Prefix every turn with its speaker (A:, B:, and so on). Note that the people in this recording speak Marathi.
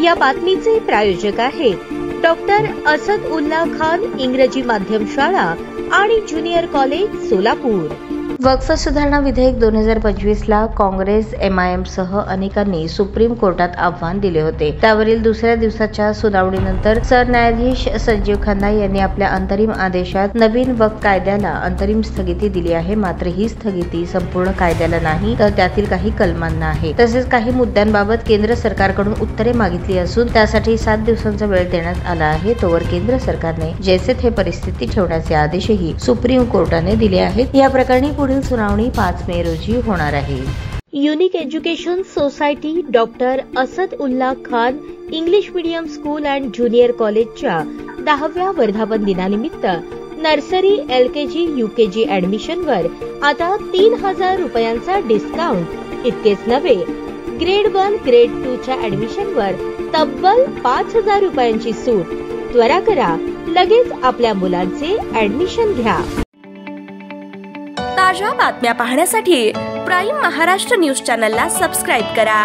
A: या बातमीचे प्रायोजक आहेत डॉक्टर असद उल्ला खान इंग्रजी माध्यम शाळा आणि ज्युनियर कॉलेज सोलापूर।
B: वक्फ सुधारणा विधेयक 2025 ला काँग्रेस MIM सह अनेकांनी सुप्रीम कोर्टात आव्हान दिले होते। त्यावरील दुसऱ्या दिवसाच्या सुनावणीनंतर सरन्यायाधीश संजीव खन्ना यांनी आपल्या अंतरिम आदेशात नवीन वक्फ कायद्याला अंतरिम स्थगिती दिली आहे। मात्र ही स्थगिती संपूर्ण कायद्याला नाही तर त्यातील काही कलमांना आहे। तसेच काही मुद्द्यांबाबत केंद्र सरकारकडून उत्तरे मागितली असून त्यासाठी 7 दिवसांचा वेळ देण्यात आला आहे। तोवर केंद्र सरकारने जैसे थे परिस्थिती ठेवण्याचे आदेशही सुप्रीम कोर्टाने दिले आहेत। या प्रकरणी पुढील सुनावणी 5 मे रोजी होणार आहे।
A: Unique education society doctor Asad Ullah Khan English medium school and junior कॉलेजच्या 10व्या वर्धापन दिनानिमित्त नर्सरी LKG UKG ऍडमिशनवर आता 3000 रुपयांचा डिस्काउंट। इतकेच नव्हे, ग्रेड 1 ग्रेड 2 च्या ऍडमिशनवर तब्बल 5000 रुपयांची सूट। त्वरा करा, लगेच आपल्या मुलांचे ऍडमिशन घ्या।
C: ताज्या बातम्या पाहण्यासाठी प्राईम महाराष्ट्र न्यूज चॅनलला सबस्क्राईब करा।